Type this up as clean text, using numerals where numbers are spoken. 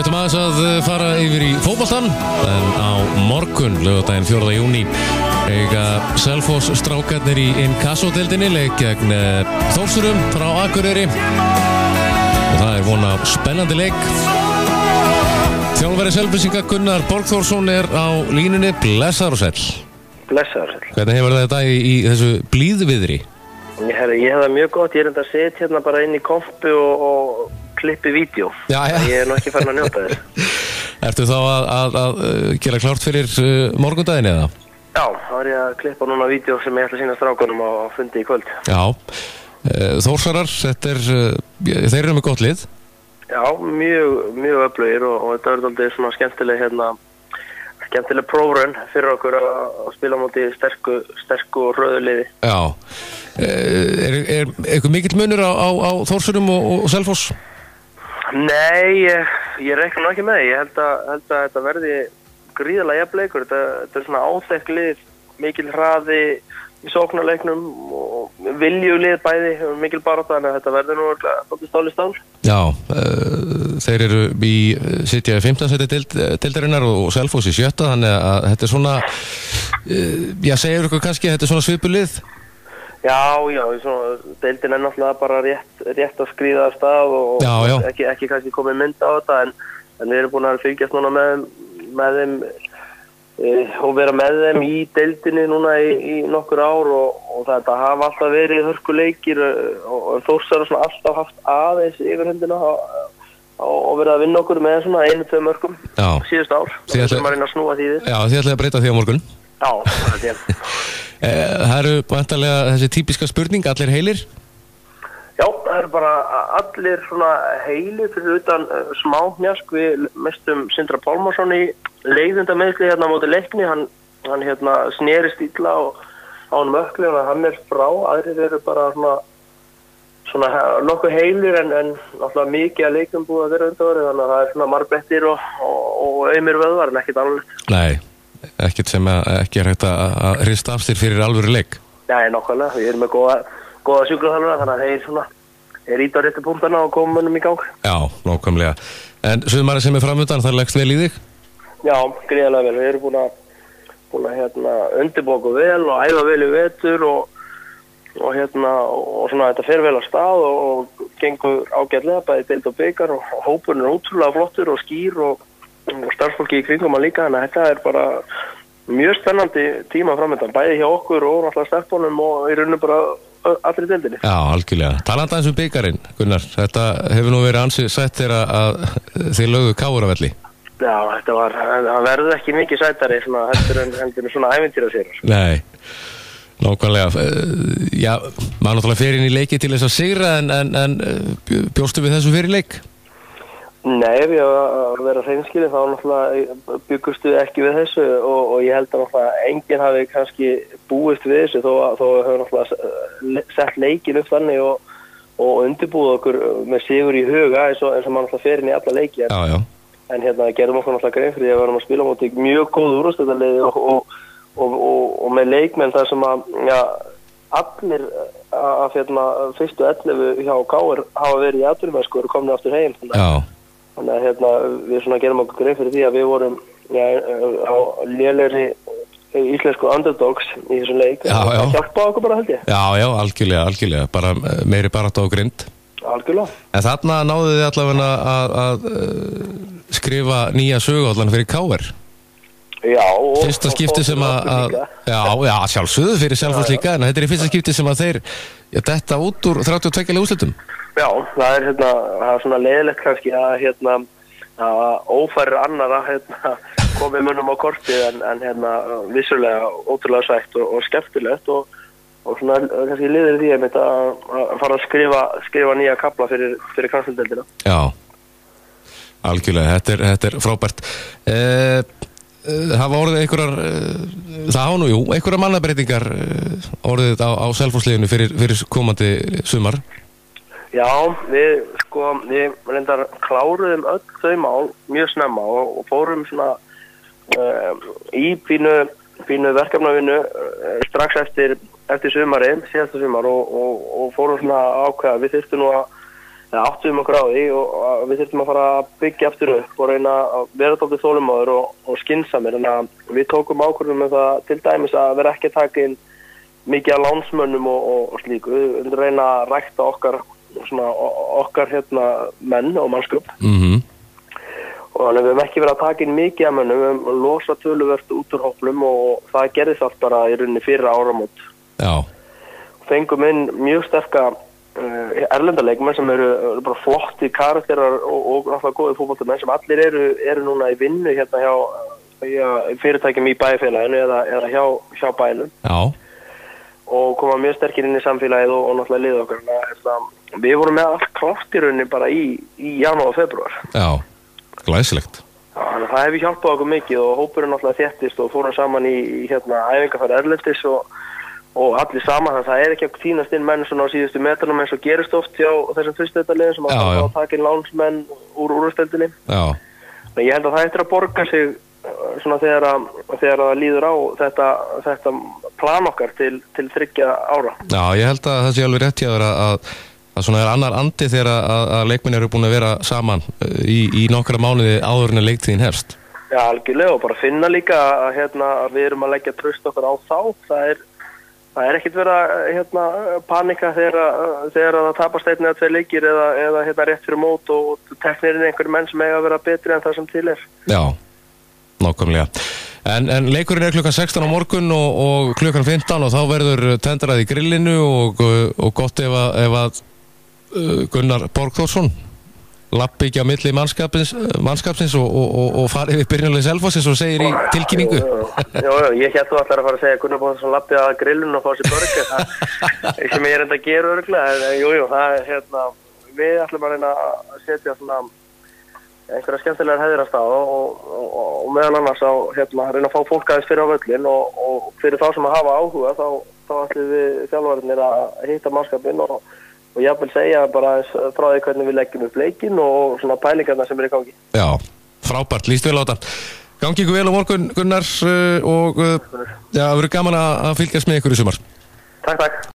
Við ætlum aðeins að fara yfir í fótboltann, en á morgun, laugardaginn 4. júní, eiga Selfoss strákarnir í Inkasso-deildinni leik gegn Þórsurum frá Akureyri og það er von á spennandi leik. Þjálfari Selfyssinga Gunnar Borgþórsson er á línunni. Blessaður og sæll. Blessaður og sæll. Hvernig hefur þetta í þessu blíðviðri? Ég hef það mjög gott. Ég er enda að setja hérna bara inn í kompu og klippi vídeo. Já. Ég er nú ekki farin að njóta þess. Ertu þá að gera klárt fyrir morgundaginn eða? Já, þá er ég að klippa núna vídeo sem ég ætla að sýna strákunum á fundi í kvöld. Já. Þórsarar, þeir eru með gott lið. Já, mjög öflugir og þetta er aldrei svona skemmtileg prófraun fyrir okkur að spila á móti sterku og rauðu liði. Já. Er eitthvað mikill munur á Þórsurum og Selfoss? Nei, ég reikna nú ekki með. Ég held að þetta verði gríðarlega jafn leikur. Þetta er svona áþekk lið, mikil hraði í sóknarleiknum og viljulið bæði, mikil barátta, þannig að þetta verður nú alveg stál í stál. Já, þeir eru sitja í 15. sæti deildarinnar og Selfoss í 7. Þannig að þetta er svona, segir ykkur kannski að þetta er svona svipulið? Já, deildin er náttúrulega bara rétt að skríða af stað og ekki kannski komið mynd á þetta, en við erum búin að fylgjast núna með þeim og vera með þeim í deildinni núna í nokkur ár og þetta hafa alltaf verið hörkuleikir og Þórsar svona alltaf haft aðeins yfirhundina og verið að vinna okkur með svona 1-2 mörkum síðust ár og þessum að reyna að snúa því við. Já, þið ætlaði að breyta því á morgun. Já, það er því. Það eru væntanlega þessi típiska spurning, allir heilir? Já, það eru bara allir svona heilir fyrir utan smá hnjask. Við mestum Sindra Pálmarsson í leiðindameðsli hérna á móti Leikni. Hann snerist illa og á honum ökkli og hann er frá. Aðrir eru bara svona nokkuð heilir en náttúrulega mikið að leikum búið að vera undanfarið, þannig að það er svona marblettir og aumir vöðvar en ekkert alveg. Nei. Ekkert sem ekki er hægt að hrista af sér fyrir alvöru leik. Nei, nokkulega. Við erum með góða sjúkraþjálfara, þannig að þeir íta á réttu punktana og koma mönnum í gang. Já, nákvæmlega. En sumarið sem er framöndan, það leggst vel í þig? Já, gríðarlega vel. Við erum búin að undirbúa okkur vel og æfa vel í vetur og svona þetta fer vel á stað og gengur ágætlega bæði deild og bikar og hópurinn er ótrúlega flottur og skýr og starfsfólki í kringum að líka, þannig að þetta er bara mjög spennandi tíma framöndan, bæði hjá okkur og náttúrulega stelpunum og í rauninu bara allir í deildinni. Já, algjörlega. Talandi aðeins bikarinn, Gunnar, þetta hefur nú verið ansið sætt þegar að þið lögðu Káravelli. Já, það verður ekki mikið sættari heldur en svona ævintýra sér. Nei, nákvæmlega. Já, maður náttúrulega fer inn í leiki til þess að sigra en bjóstu við þessu fyrir leik? Nei, ef ég að vera hreinskilinn þá náttúrulega byggustu ekki við þessu og ég held að náttúrulega enginn hafi kannski búist við þessu þó hefur náttúrulega sett leikin upp þannig og undirbúið okkur með sigur í huga eins og maður náttúrulega fer inn í alla leiki. Já. En gerðum okkur náttúrulega grein fyrir því að við varum að spila á móti mjög góð úrvalsdeildarliði og með leikmenn þar sem allir af fyrstu 11 hjá KR hafa verið í atvinnumennsku og eru komin aftur heim. Þannig að við gerum okkur grein fyrir því að við vorum á lélegri íslensku underdogs í þessum leik. Það hjálpaði okkur bara, held ég. Já, algjörlega. Bara meiri barátta og grind. Algjörlega. En þarna náðu þið allavega að skrifa nýja sögu allan fyrir KR. Já. Fyrsta skipti sem að já, sjálfsögðu fyrir Selfoss líka, en þetta er í fyrsta skipti sem að þeir detta út úr 32 úrslitum. Já, það er svona leiðilegt kannski að ófærir annara komið mönnum á kortið en vissulega ótrúlega sætt og skemmtilegt og svona kannski liður því að fara að skrifa nýja kafla fyrir knattspyrnudeildina. Já, algjörlega, þetta er frábært. Hafa orðið einhverjar mannabreitingar orðið á Selfossliðinu fyrir komandi sumar? Já, við reyndar kláruðum öll þau mál mjög snemma og fórum svona í pínu verkefnavinnu strax eftir sumarið, síðasta sumar og fórum svona ákveða. Við þurftum nú að áttum okkur á því og við þurftum að fara að byggja aftur upp og reyna að vera dálítið þolinmóðir og skynsamir. Þannig að við tókum ákvörðun með það til dæmis að vera ekki að taka inn mikið af lánsmönnum og slíku. Við reyna að rækta okkar menn og mannskap. Og þannig við höfum ekki verið að taka inn mikið af mönnum, við höfum losa töluvert út úr hópnum og það gerðist allt bara í rauninni fyrir áramót. Já. Fengum inn mjög sterka erlendaleikmenn sem eru bara flotti karakterar og náttúrulega góði fótboltamenn sem allir eru núna í vinnu hjá fyrirtækjum í bæjarfélaginu eða hjá bænum. Já. Og koma mjög sterkir inn í samfélagið og náttúrulega liða okkar. Við vorum með allt klárt í rauninni bara í janúar og febrúar. Já, glæsilegt. Já, það hefur hjálpað okkur mikið og hópurinn náttúrulega þéttist og fórum saman í æfingarferð erlendis og allir saman, þannig að það ekki að tínast inn menn svona á síðustu metrunum eins og gerist oft hjá þessum fyrstdeildarliðum sem að taka inn lánsmenn úr úrvarsdeildinni. Já. En ég held að það eftir að borga sig svona þegar það líður á þetta plan okkar til 3 ára. Já, ég held að það sé alveg rétt hjá þér að svona annar andi þegar að leikmenn eru búin að vera saman í nokkra mánuði áður en leiktíðin hefst. Já, algjörlega og bara finna líka að við erum að leggja traust okkar á þá. Það er ekkert verið að panika þegar það tapast 1 eða 2 leikir eða rétt fyrir mót og teknirinn einhverjum menn sem eiga að vera betri en það sem til er. Já, nákvæmlega. En leikurinn er klukkan 16 á morgun og klukkan 15 og þá verður tendrað í grillinu og gott ef að Gunnar Borgþórsson lappi ekki á milli mannskapsins og fari við byrjunarlið Selfossins og segir í tilkynningu. Já, ég hélt þú allar að fara að segja að Gunnar Borgþórsson lappi að grillinu og fá sér börg það sem ég enda að gera örugglega. Jú, það við ætlum að reyna að setja svona einhverja skemmtilegar hefðir að stað og meðal annars að reyna að fá fólk aðeins fyrir á völlin og fyrir þá sem að hafa áhuga þá ætlum við þjálfararnir að hitta mannskapinn og ég vil segja bara frá því hvernig við leggjum upp leikinn og svona pælingarna sem í gangi. Já, frábært, líst vel á þetta. Gangi ykkur vel á morgun, Gunnar, og það verður gaman að fylgjast með ykkur í sumar. Takk.